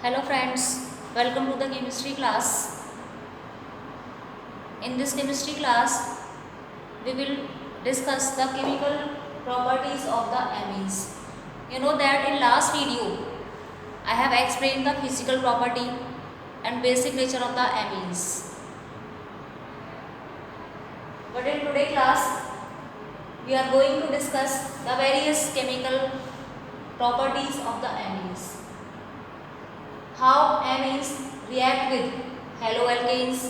Hello friends, welcome to the chemistry class. In this chemistry class, we will discuss the chemical properties of the amines. You know that in last video, I have explained the physical property and basic nature of the amines. But in today's class, we are going to discuss the various chemical properties of the amines. How amines react with haloalkanes,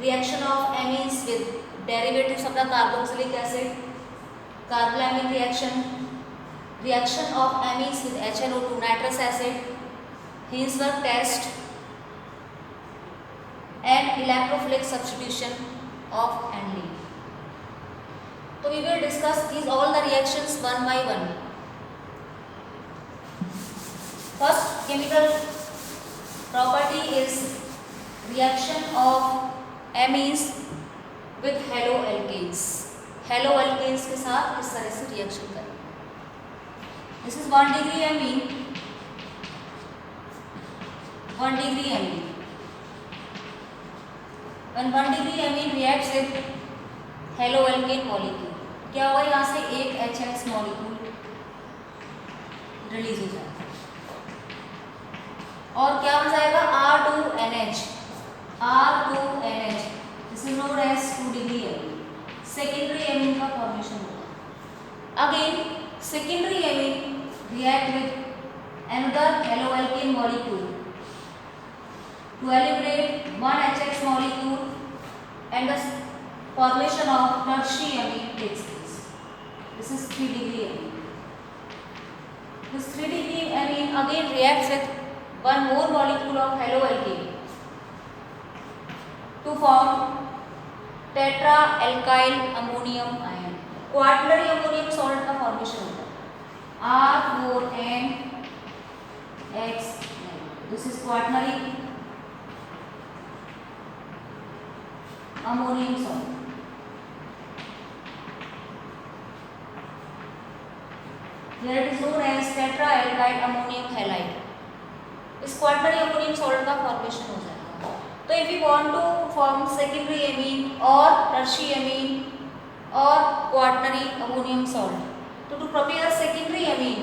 reaction of amines with derivatives of the carboxylic acid, carbolamine reaction, reaction of amines with HNO2 nitrous acid, Hinsberg test, and electrophilic substitution of aniline. So we will discuss these all the reactions one by one. First chemical property is reaction of amines with haloalkanes. Haloalkanes के साथ इस तरह से reaction करें. This is 1 degree amine. 1 degree amine. When 1 degree amine reacts with haloalkane molecule, क्या होगा? यहाँ से एक HX मॉलिक्यूल रिलीज हो जाएगा और क्या बन जाएगा? R2NH. R2NH. This is known as 2 degree amine. Secondary amine का फॉर्मेशन होगा. Again, secondary amine react with another haloalkane molecule to eliminate one HX molecule and the formation of tertiary amine takes place. This is 3 degree amine. This 3 degree amine again reacts with one more molecule of haloalkane to form tetra alkyl ammonium ion. Quaternary ammonium salt का formation होता है R4NX. This is quaternary ammonium salt. Here it is known as tetra alkyl ammonium halide. इस quaternary ammonium salt का formation हो जाएगा. तो if you want to form secondary amine और tertiary amine और क्वार्टनरी अमोनियम सॉल्ट, तो to prepare secondary amine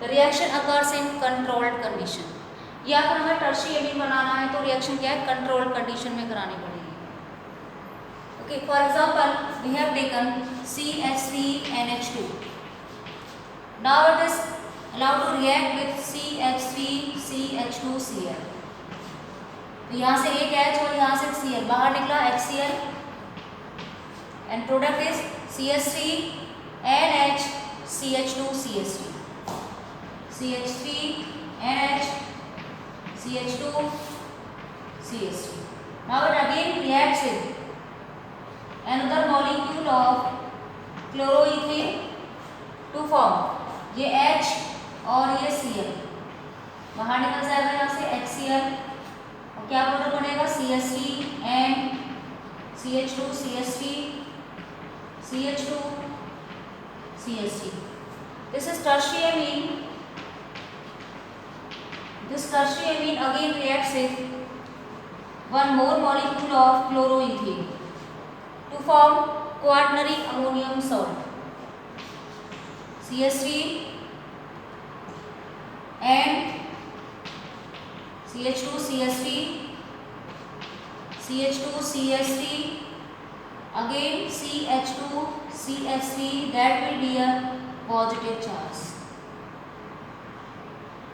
the reaction occurs in controlled condition. या फिर हमें टर्शियरी अमीन बनाना है तो रिएक्शन क्या है? कंट्रोल्ड कंडीशन में करानी पड़ेगी. Okay, for example we have taken CH3NH2. Now it is allowed to react with CH3CH2Cl. तो यहाँ से एक H और यहाँ से Cl बाहर निकला HCl and product is CH3NH CH2CH3. CH3NH CH2CH3. Now it again reacts with another molecule of chloroethane to form ये H और ये Cl. बाहर निकल जाएगा यहाँ से HCl और क्या प्रोडक्ट बनेगा? CH3 and CH2CH3 CH2CH3. This is tertiary amine. This tertiary amine again reacts with one more molecule of chloroethane to form quaternary ammonium salt. CH3 and CH2CH3 CH2CH3 again CH2CH3 that will be a positive charge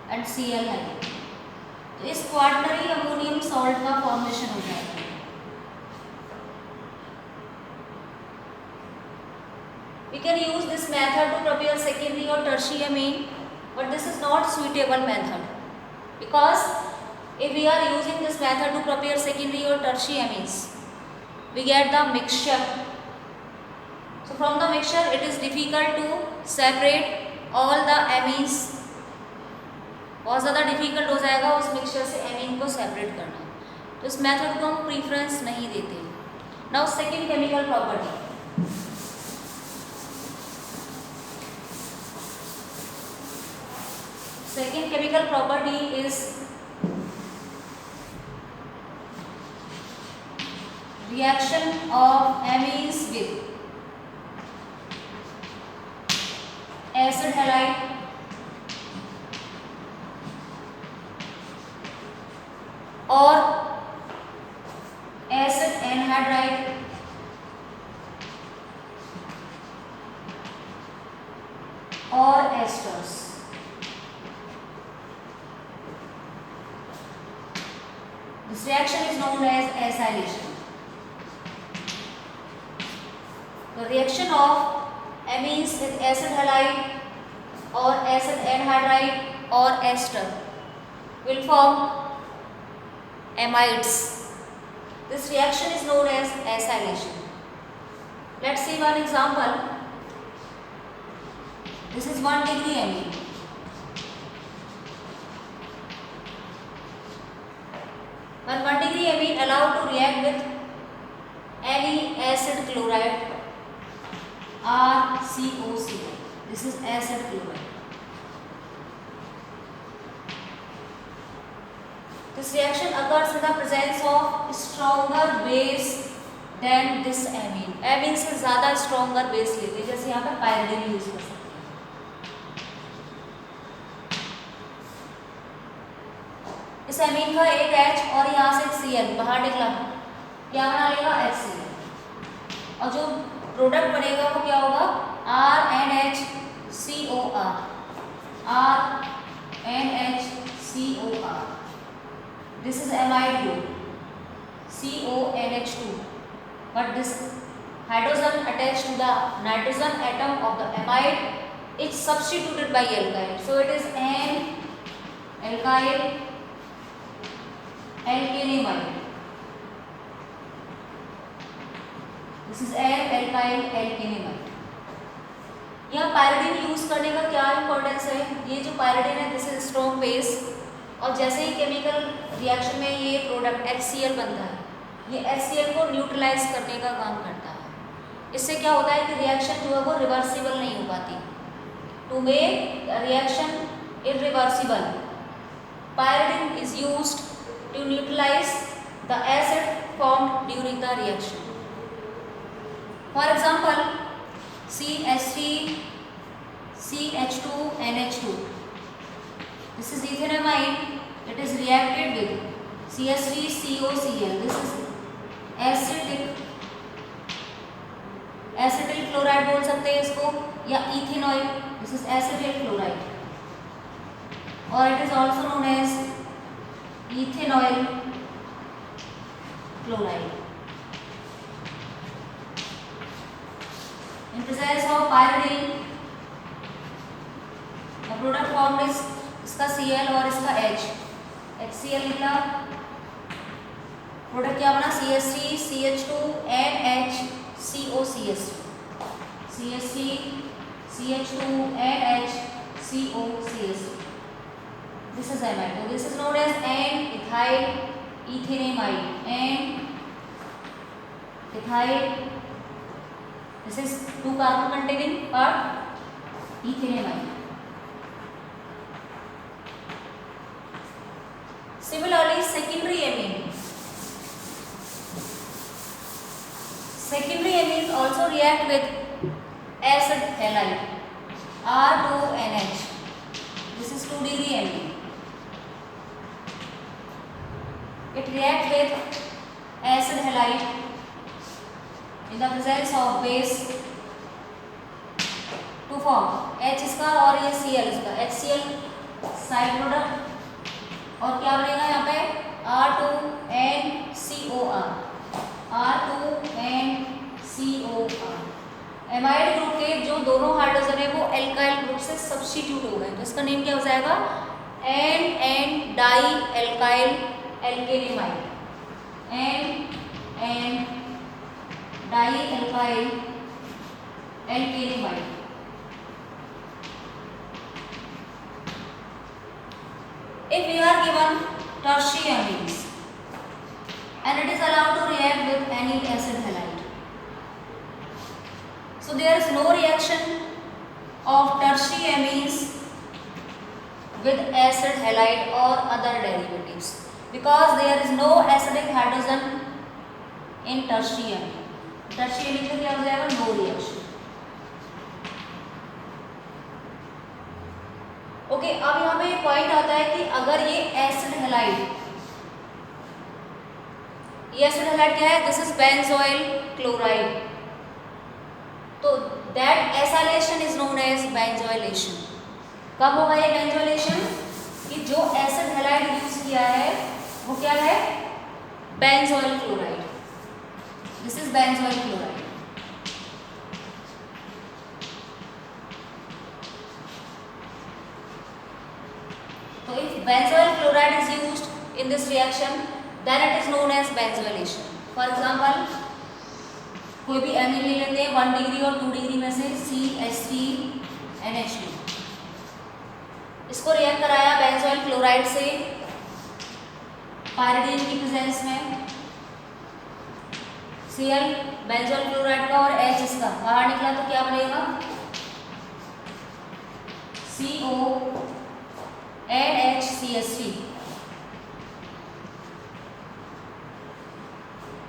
and Cl है. तो इस quaternary ammonium salt का formation हो जाएगा. We can use this method to prepare secondary or tertiary amine, but this is not suitable method because if we are using this method to prepare secondary or tertiary amines, we get the mixture. So from the mixture it is difficult to separate all the amines. बहुत ज़्यादा difficult हो जाएगा उस mixture से amine को separate करना. तो इस मेथड को हम प्रीफरेंस नहीं देते. Now second chemical property. Second chemical property is reaction of amines with acid halide or acid anhydride or esters. This reaction is known as acylation. The reaction of amines with acid halide or acid anhydride or ester will form amides. This reaction is known as acylation. Let's see one example. This is 1 degree amine. When 1 degree amine allowed to react with any acid chloride RCOCl. This is acid chloride. This reaction occurs in the presence of stronger base than this amine. amine से ज़्यादा stronger base लेते हैं, जैसे यहाँ पे pyridine use कर सकते हैं. इस एमीन का एक H और यहाँ से Cl बाहर निकला, क्या बना लेगा HCl, और जो प्रोडक्ट बनेगा वो क्या होगा RNHCOR. RNHCOR. This is amide group CONH2, but this hydrogen attached to the nitrogen atom of the amide is substituted by alkyl, so it is an alkyl alkanimide. This is an alkyl alkanimide. यहाँ pyridine use करने का क्या importance है? ये जो pyridine है this is strong base, और जैसे ही केमिकल रिएक्शन में ये प्रोडक्ट HCl बनता है, ये HCl को न्यूट्रलाइज करने का काम करता है. इससे क्या होता है कि रिएक्शन जो है वो रिवर्सिबल नहीं हो पाती. To make reaction irreversible, pyridine is used to neutralize the acid formed during the reaction. For example, CH3CH2NH2. This is ethanamide. It is reacted with CH3COCl. This is acetyl chloride बोल सकते हैं इसको, या ethanoyl. This is acetyl chloride, or it is also known as ethanol chloride. In presence of pyridine, the product formed is इसका Cl और इसका H. HCl निकला, product क्या बना CH3CH2NHCOCS. CH3CH2NHCOCS. This is amide. So this is known as N-ethyl ethanamide. N-ethyl. This is 2 carbon containing part, ethanamide. Similarly, secondary amine. Secondary amines also react with acid halide R2NH. This is 2 degree amine. It reacts with acid halide in the presence of base to form H इसका और ये Cl इसका. HCl side product, और क्या बनेगा यहाँ पे R2NCOR. R2NCOR. Amide group के जो दोनों हाइड्रोजन है वो एल्काइल ग्रुप से सब्स्टिट्यूट हो गए, तो इसका नेम क्या हो जाएगा N dialkyl alkanamide. N dialkyl alkanamide. If we are given tertiary amines and it is allowed to react with any acid halide, so there is no reaction of tertiary amines with acid halide or other derivatives because there is no acidic hydrogen in tertiary amine. Tertiary amine का क्या हो जाएगा? No reaction. Okay, अब यहाँ पे point आता है कि अगर ये एसिड हैलाइड, ये एसिड हैलाइड क्या है? दिस इज बेंजोइल क्लोराइड, तो that acylation is known as benzoylation. कब होगा ये बेंजोइलेशन? कि जो एसिड हैलाइड यूज किया है वो क्या है? Benzoyl chloride. This is benzoyl chloride. So if benzoyl chloride is used in this reaction, then it is known as benzoylation. For example, कोई भी एमीन ले लेते हैं 1 डिग्री और 2 डिग्री में से CH3NH2, इसको रिएक्ट कराया बेंजोइल क्लोराइड से पायरिडीन की प्रेजेंस में, Cl बेंजोइल क्लोराइड का और H इसका बाहर निकला तो क्या बनेगा? CO and HCH3.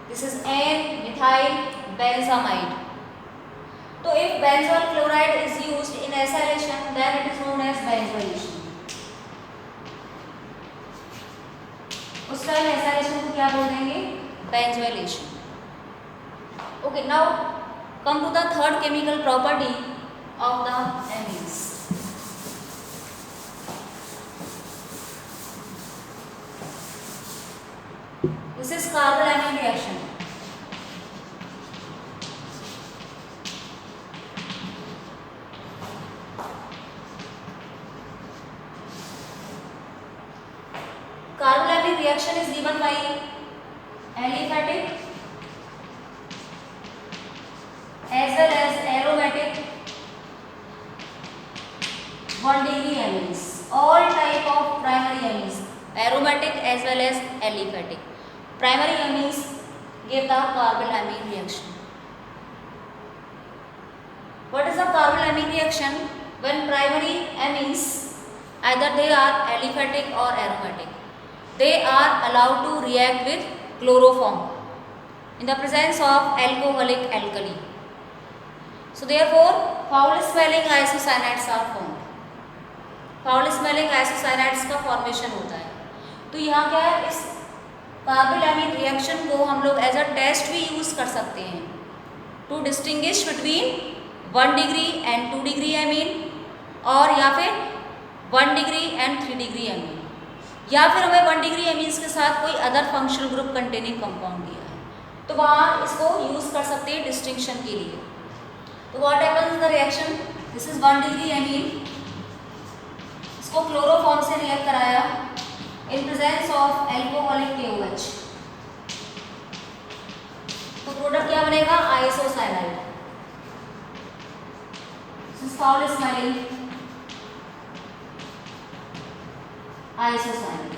This is N-methyl benzamide. So if benzoyl chloride is used in acylation, then it is known as benzoylation. उस टाइम acylation को क्या बोल देंगे? Benzoylation. Okay, now come to the third chemical property of the amines. This is carbolamine reaction. Carbolamine reaction is given by aliphatic as well as aromatic 1 degree amines. All type of primary amines, aromatic as well as aliphatic. Primary amines give the carbolamine reaction. What is the carbolamine reaction? When primary amines, either they are aliphatic or aromatic, they are allowed to react with chloroform in the presence of alcoholic alkali. So therefore, foul smelling isocyanates are formed. Foul smelling isocyanates का formation होता है। तो यहाँ क्या है? इस कार्बोलैमिन reaction को हम लोग एज अ टेस्ट भी यूज़ कर सकते हैं to distinguish between 1 degree and 2 degree amine, और या फिर 1 डिग्री एंड 3 डिग्री एमीन, या फिर हमें 1 डिग्री एमीन्स के साथ कोई other functional group containing compound दिया है तो वहाँ इसको यूज़ कर सकते हैं डिस्टिंक्शन के लिए। तो what happens in the reaction? This is 1 degree amine, इसको क्लोरोफॉर्म से रिएक्ट कराया in presence of alcoholic KOH, तो प्रोडक्ट क्या बनेगा? Isocyanide. This is foul smelling isocyanide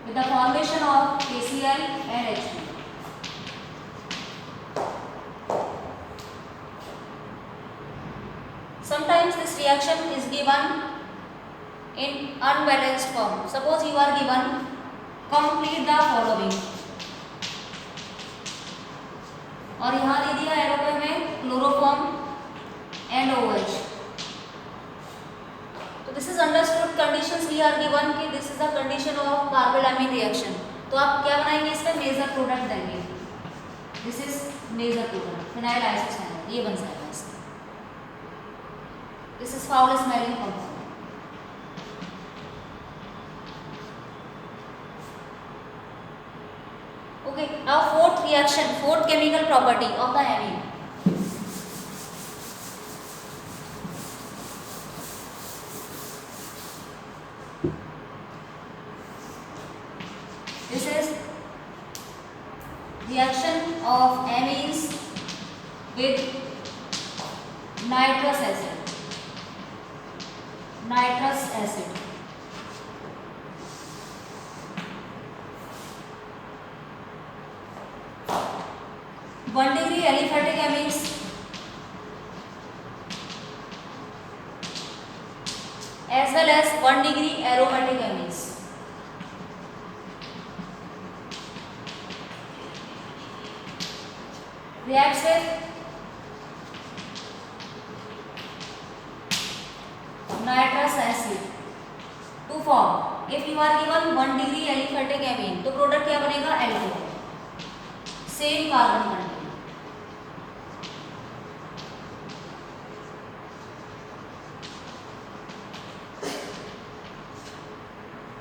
with the formation of KCl and H2. Sometimes this reaction is given in unbalanced form. Suppose you are given complete the following, और यहाँ दे दिया एरोपे में chloroform and OH. तो this is understood conditions we are given कि this is the condition of carbylamine reaction. तो आप क्या बनाएंगे? इसमें मेजर प्रोडक्ट देंगे। This is major product phenyl isocyanide, ये बन जाएगा इसका। This is foul smelling compound. Okay, now fourth reaction, fourth chemical property of the amine. This is reaction of amines with nitrous acid. Nitrous acid. 1 degree aliphatic amines as well as 1 degree aromatic amines. reacts with nitrous acid to form. If you are given 1 degree aliphatic amine, तो product क्या बनेगा? Alcohol, same carbon content.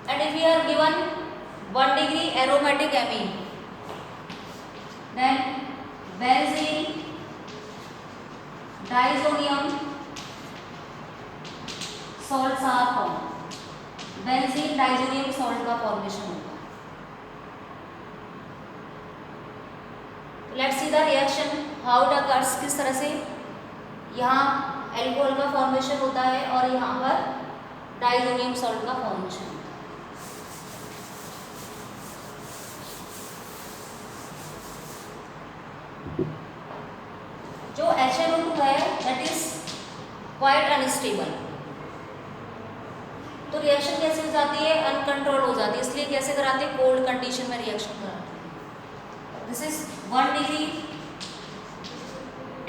And if we are given 1 degree aromatic amine, then benzene, diazonium salts are formed. Benzene diazonium salt का formation होगा. Let's see the reaction how it occurs. किस तरह से यहाँ alcohol का formation होता है और यहाँ पर डाइजोनियम सॉल्ट का फॉर्मेशन होता है. जो HNO2 है दैट इज क्वाइट अनस्टेबल. तो रिएक्शन कैसे हो जाती है? अनकंट्रोल हो जाती है. इसलिए कैसे कराते हैं? कोल्ड कंडीशन में रिएक्शन कराते हैं. This is 1 degree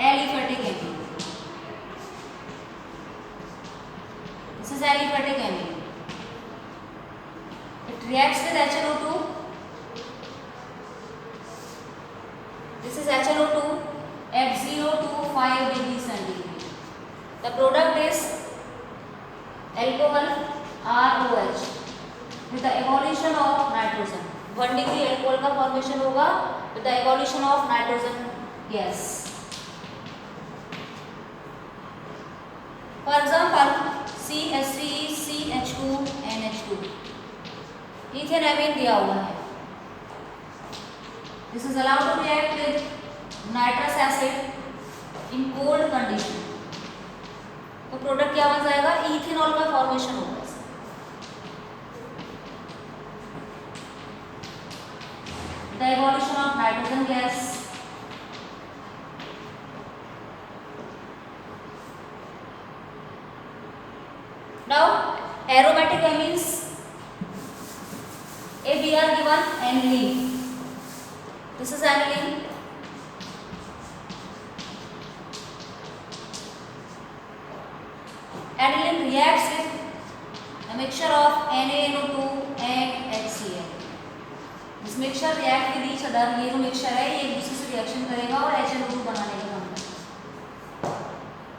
aliphatic amine. This is aliphatic amine. It reacts with HNO2. This is HNO2 at 0 to 5 degree centigrade. The product is alcohol ROH with the evolution of nitrogen. 1 degree alcohol का formation होगा with the evolution of nitrogen gas. For example, CH3CH2NH2 ethane amine दिया हुआ है. This is allowed to react with nitrous acid in cold condition. तो product क्या बन जाएगा? Ethanol का फॉर्मेशन होगा. The evolution of nitrogen gas. Now aromatic amines. if we are given aniline, this is aniline. Aniline reacts with a mixture of NaNO2 and HCl. This mixture react with each other. ये जो mixture है ये एक दूसरे से reaction करेगा और HNO2 बनाने का काम करेगा.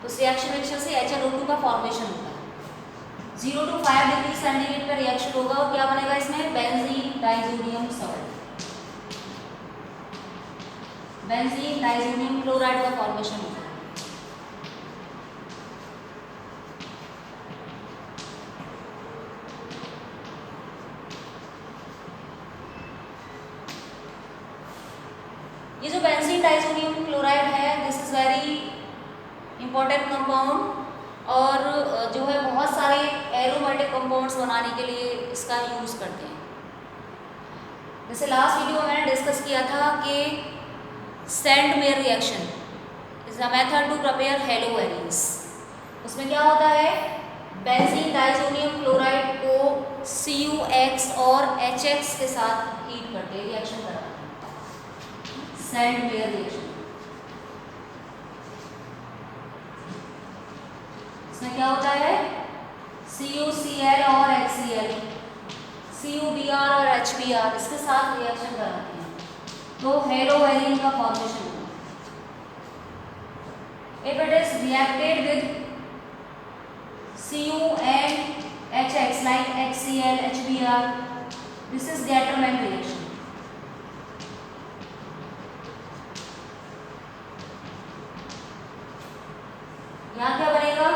तो इस रिएक्शन मिक्सचर से HNO2 का फॉर्मेशन होगा. 0 to 5 डिग्री सेंटीग्रेड पर रिएक्शन होगा और क्या बनेगा इसमें? Benzene diazonium salt. Benzene diazonium chloride का फॉर्मेशन होगा. ये जो बेंजीन डाइजोनियम क्लोराइड है this is very important compound और जो है बहुत सारे एरोमेटिक कंपाउंड्स बनाने के लिए इसका यूज करते हैं. जैसे लास्ट वीडियो में मैंने डिस्कस किया था कि Sandmeyer reaction is a method to prepare haloarenes. उसमें क्या होता है? बेंजीन डाइजोनियम क्लोराइड को CuX और HX के साथ हीट करते हैं, रिएक्शन कराते हैं. Sandmeyer reaction. इसमें क्या होता है? CuCl और HCl, CuBr और HBr इसके साथ रिएक्शन कराते हैं तो हेलोवेरिन का फॉर्मेशन होगा. If it is reacted with Cu and HX like HCl, HBr, this is Gattermann reaction. यहाँ क्या बनेगा?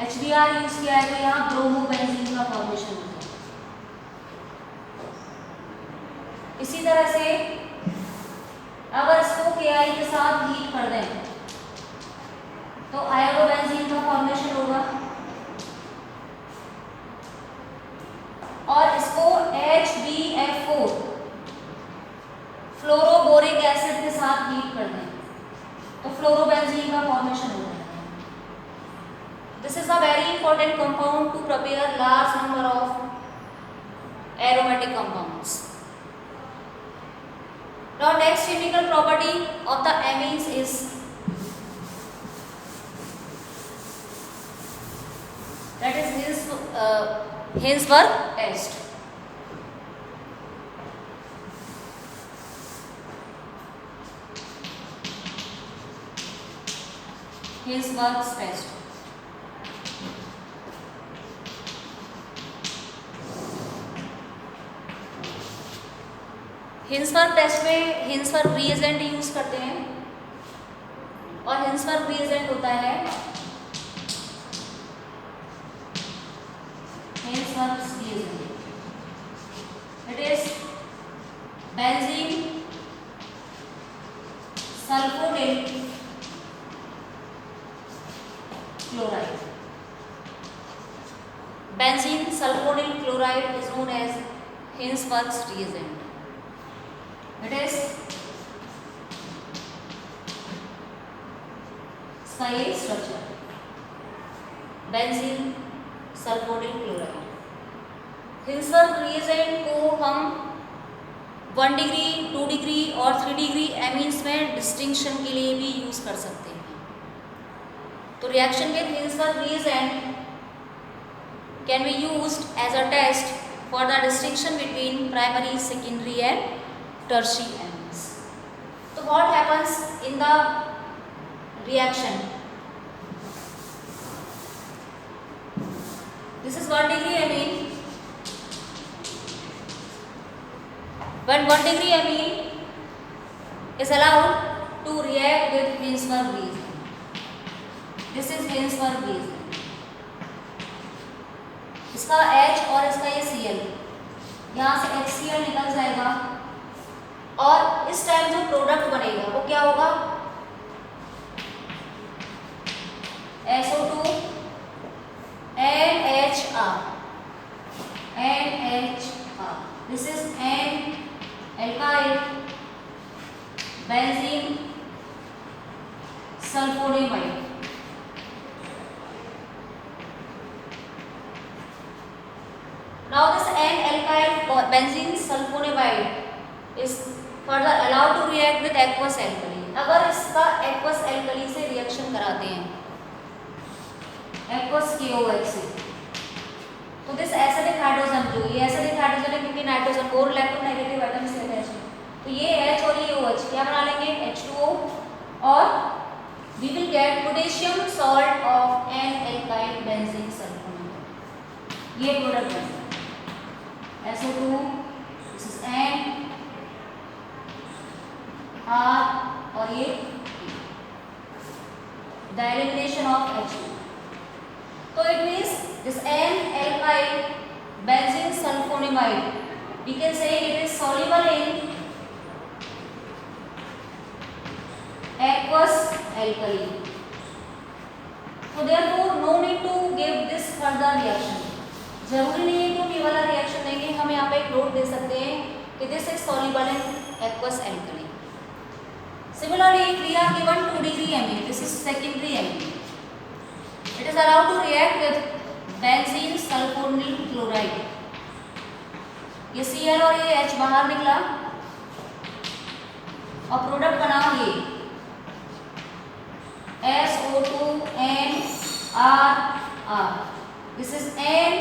HBr यूज किया है तो यहाँ ब्रोमोबेंजीन का फॉर्मेशन होगा. इसी तरह से अगर इसको Ki के साथ हीट कर दें तो आयोडोबेंजीन का फॉर्मेशन होगा और इसको HbF4 फ्लोरोबोरिक एसिड के साथ हीट कर दें तो फ्लोरोबेंजीन का फॉर्मेशन होगा. This is a very important compound to prepare large number of aromatic compounds. Now next chemical property of the amines is that is Hinsberg test. Hinsberg's test. Hinsberg test में Hinsberg reagent use करते हैं और Hinsberg reagent होता है Hinsberg reagent. It is benzene sulphonyl chloride. Benzene sulphonyl chloride is known as Hinsberg's reagent. It is इसका ये structure benzene sulphonyl chloride. Hinsberg reagent को हम 1 डिग्री 2 डिग्री और 3 डिग्री एमीन्स में डिस्टिंक्शन के लिए भी यूज कर सकते हैं. तो reaction with Hinsberg reagent can be used as a test for the distinction between primary, secondary and tertiary amines. So what happens in the reaction? This is 1 degree amine. When 1 degree amine is allowed to react with Hinsberg reagent. This is Hinsberg reagent. इसका H और इसका ये Cl, यहाँ से HCl निकल जाएगा और इस टाइम जो प्रोडक्ट बनेगा वो क्या होगा? SO2 NHR. This is N alkyl benzene sulfonamide. Now this N alkyl benzene sulfonamide is further allowed to react with aqueous alkali. अगर इसका aqueous alkali से रिएक्शन कराते हैं aqueous KOH से, तो दिस एसिडिक हाइड्रोजन, जो ये एसिडिक हाइड्रोजन है क्योंकि नाइट्रोजन 4 इलेक्ट्रोनेगेटिव एटम्स से अटैच है, तो ये H और ये OH क्या बना लेंगे? H2O, और we will get potassium salt of N alkyl benzene sulfonamide. ये प्रोडक्ट है SO2, this is N R और ये the elimination of H2. So it means this N alkyl benzene sulfonamide, we can say it is soluble in aqueous alkali. So therefore no need to give this further reaction. जरूरी नहीं है कि ये वाला reaction देंगे, हम यहाँ पे एक नोट दे सकते हैं कि this is soluble in aqueous alkali. Similarly, if we are given 2 degree amine, this is secondary amine. It is allowed to react with benzene sulfonyl chloride. ये Cl और ये H बाहर निकला और प्रोडक्ट बना ये SO2NRR. This is N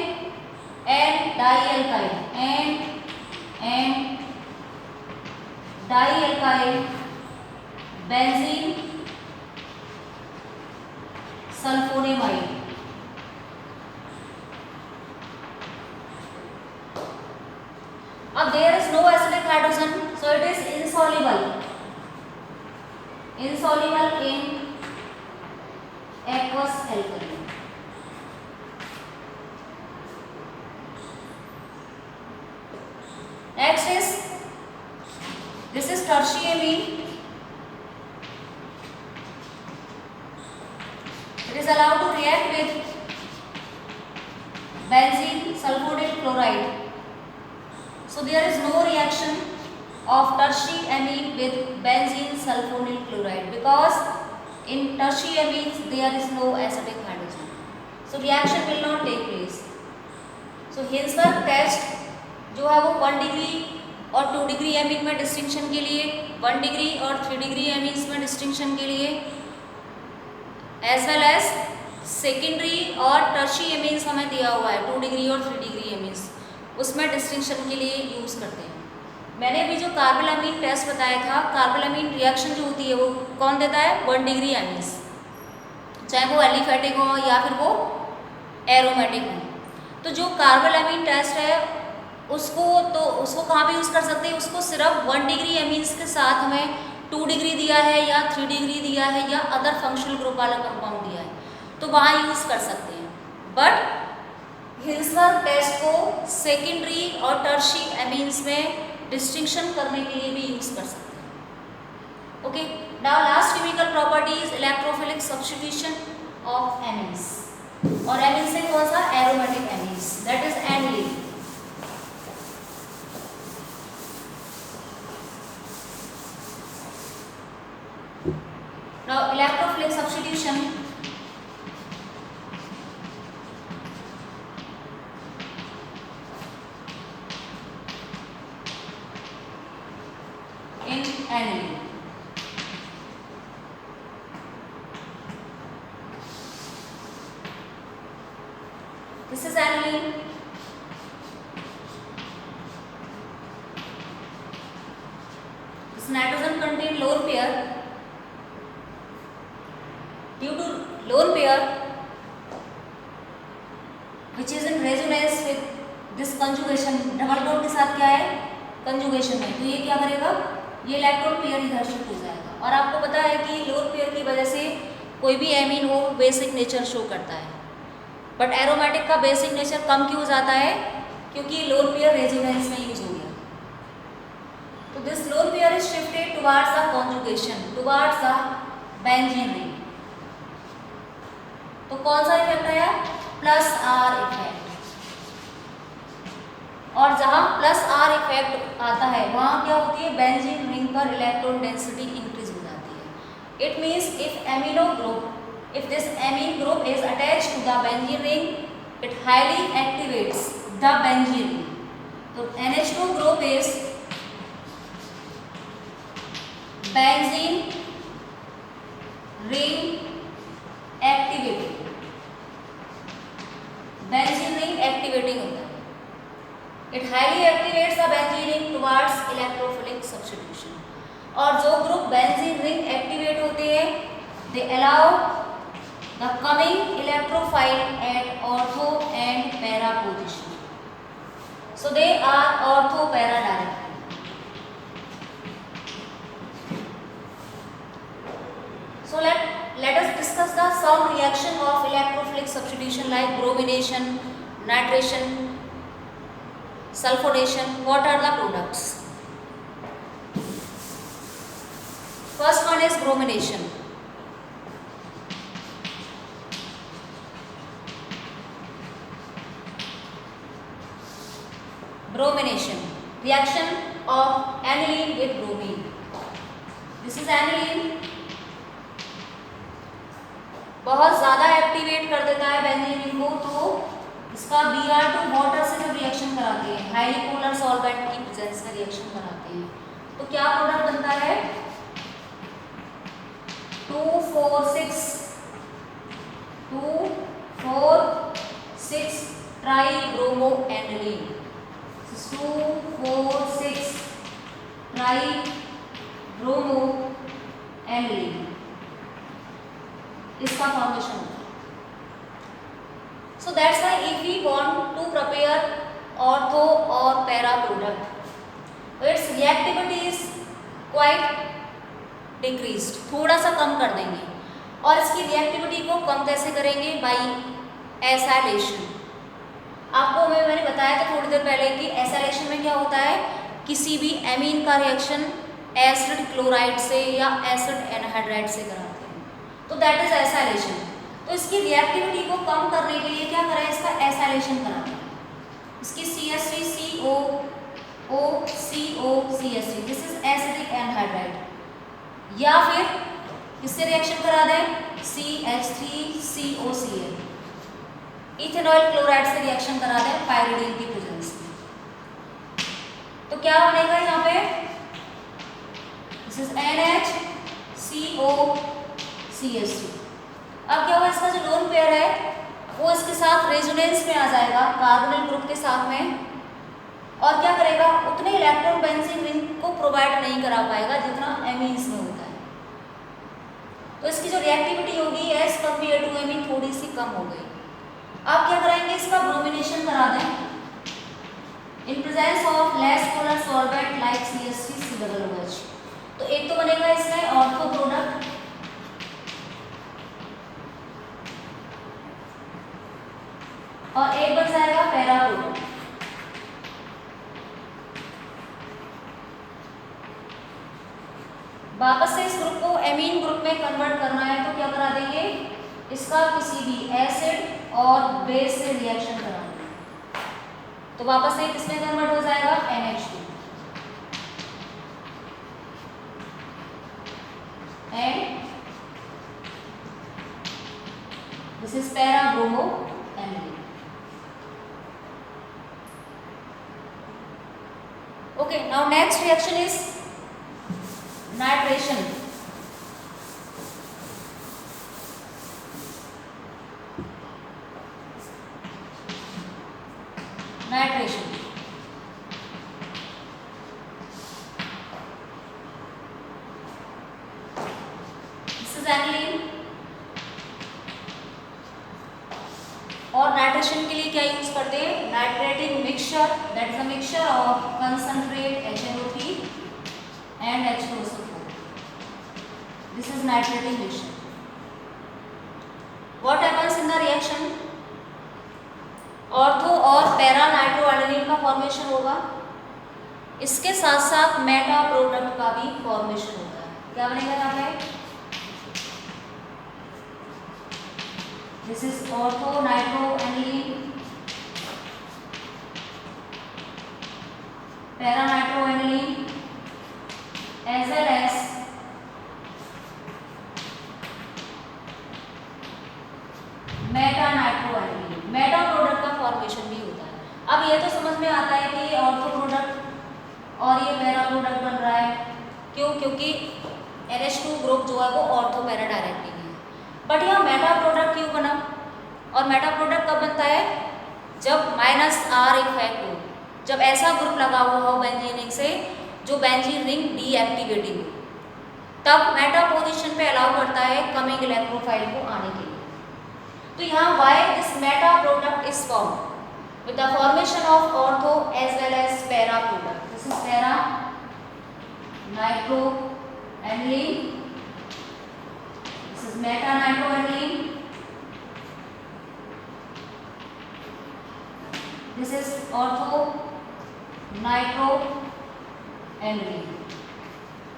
dialkyl, N dialkyl benzene sulfonamide. Now there is no acidic hydrogen, so it is insoluble in aqueous alkali. Next is this is tertiary amine. It is allowed to react with benzene sulfonyl chloride. So there is no reaction of tertiary amine with benzene sulfonyl chloride because in tertiary amines there is no acidic hydrogen. So reaction will not take place. So Hinsberg test जो है वो 1 degree और 2 degree amine में distinction के लिए 1 degree और 3 degree amines में distinction के लिए, एज वेल एज सेकेंडरी और टर्शियरी एमीन्स हमें दिया हुआ है 2 डिग्री और 3 डिग्री एमीन्स, उसमें डिस्टिंक्शन के लिए यूज़ करते हैं। मैंने अभी जो कार्बोलामीन टेस्ट बताया था, कार्बोलामीन रिएक्शन जो होती है वो कौन देता है, 1 डिग्री एमीन्स, चाहे वो एलिफेटिक हो या फिर वो एरोमेटिक हो। तो जो कार्बोलामीन टेस्ट है उसको कहाँ पे यूज़ कर सकते हैं, उसको सिर्फ 1 डिग्री एमीन्स के साथ हमें 2 डिग्री दिया है या 3 डिग्री दिया है या अदर फंक्शनल ग्रुप वाला कंपाउंड दिया है तो वहाँ यूज़ कर सकते हैं। बट हिल्सबर्ग टेस्ट को सेकेंडरी और टर्शियरी एमीन्स में डिस्टिंक्शन करने के लिए भी यूज़ कर सकते हैं। Okay, now last chemical property is electrophilic substitution of amines, और एमीन से कौन सा, aromatic amines, that is aniline. Now electrophilic substitution in aniline. This is aniline. This nitrogen contain lone pair. Due to lone pair which is in resonance with this conjugation, double bond के साथ क्या है, conjugation है, तो ये क्या करेगा, ये इलेक्ट्रॉन पेयर इधर शिफ्ट हो जाएगा। और आपको पता है कि लोन पेयर की वजह से कोई भी एमीन हो बेसिक नेचर शो करता है, बट एरोमेटिक का बेसिक नेचर कम क्यों हो जाता है, क्योंकि लोन पेयर रेजोनेंस में यूज हो गया। तो this lone pair is shifted towards the conjugation, towards the benzene ring. तो कौन सा इफेक्ट आया, प्लस आर इफेक्ट, और जहां प्लस आर इफेक्ट आता है वहां क्या होती है, बेंजीन रिंग पर इलेक्ट्रॉन डेंसिटी इंक्रीज हो जाती है। It means if amino group, if this amine group is attached to the benzene ring, it highly activates the benzene ring. So NH2 group is benzene ring activating, benzene ring activating होता है। It highly activates the benzene ring towards electrophilic substitution. और जो group benzene ring activate होते हैं, they allow the coming electrophile at ortho and para position. So they are ortho para directly. So let us discuss the some reaction of electrophilic substitution like bromination, nitration, sulfonation. What are the products? First one is bromination. Bromination, reaction of aniline with bromine. This is aniline, बहुत ज़्यादा activate कर देता है benzene ring को, तो इसका Br2 water से जब रिएक्शन कराते हैं, हाईली पोलर सॉल्वेंट की प्रेजेंस में रिएक्शन कराते हैं, तो क्या प्रोडक्ट बनता है, 2,4,6 ट्राइब्रोमो एनिलीन, 2,4,6 ट्राइब्रोमो एनिलीन, इसका फॉर्मेशन होता है। So that's why if we want to prepare ortho और para product, its reactivity is quite decreased, थोड़ा सा कम कर देंगे। और इसकी रिएक्टिविटी को कम कैसे करेंगे, बाई एसाइलेशन। आपको मैंने बताया था थोड़ी देर पहले कि एसाइलेशन में क्या होता है, किसी भी एमीन का रिएक्शन एसिड क्लोराइड से या एसिड एनहाइड्राइड से कराते हैं, तो दैट इज एसाइलेशन। तो इसकी रिएक्टिविटी को कम करने के लिए क्या करें, इसका एसाइलेशन कराते हैं। इसकी CH3COOCOCH3, this is acidic anhydride, या फिर किससे रिएक्शन करा दें, CH3COCl, इथेनॉल क्लोराइड से रिएक्शन करा दें पाइरिडिन की प्रेजेंस में। तो क्या बनेगा यहाँ पे, दिस इज NHCOCH2। अब क्या होगा, इसका जो लोन पेयर है वो इसके साथ रेजोनेंस में आ जाएगा कार्बोनिल ग्रुप के साथ में, और क्या करेगा, उतने इलेक्ट्रॉन बेंजीन रिंग को प्रोवाइड नहीं करा पाएगा जितना एमीन्स में होता है। तो इसकी जो रिएक्टिविटी होगी एज कंपेयर टू एमीन थोड़ी सी कम हो गई। अब क्या कराएंगे, इसका ब्रोमिनेशन करा दें in presence of less polar solvent like CH3COOH। तो एक तो बनेगा इसमें ऑर्थो प्रोडक्ट, और एक बन जाएगा पैरा प्रोडक्ट। वापस से इस ग्रुप को एमीन ग्रुप में कन्वर्ट करना है तो क्या करा देंगे, इसका किसी भी एसिड और बेस से रिएक्शन करा देंगे, तो वापस से किसमें कन्वर्ट हो जाएगा, NH2 and this is para bromo amine. Okay, now next reaction is nitration. Nitration. This is aniline. और नाइट्रेशन के लिए क्या यूज करते हैं, nitrating mixture, that is a mixture of concentrate HNO3 and H2SO4। This is nitrating mixture. What happens in the reaction, ortho और para नाइट्रोएडेनिन का formation होगा, इसके साथ साथ मेटा प्रोडक्ट का भी फॉर्मेशन होता है। क्या बनेगा यहाँ पे, this is ortho nitroaniline, para nitroaniline as well as meta nitroaniline. Meta product का फॉर्मेशन भी होता है। अब ये तो समझ में आता है कि ऑर्थो प्रोडक्ट और ये पैरा प्रोडक्ट बन रहा है, क्यों, क्योंकि NH2 ग्रुप जो है वो ऑर्थो पैरा डायरेक्टिंग है। बट यहाँ मेटा प्रोडक्ट क्यों बना, और मेटा प्रोडक्ट कब बनता है, जब -R इफेक्ट हो, जब ऐसा ग्रुप लगा हुआ हो बेंजीन रिंग से जो बेंजीन रिंग डीएक्टिवेटिंग हो, तब मेटा पोजीशन पे अलाउ करता है कमिंग इलेक्ट्रोफाइल को आने के लिए। तो यहाँ why this meta product is formed with the formation of ortho as well as para product. This is para nitroaniline, this is meta nitroaniline, this is ortho nitroaniline.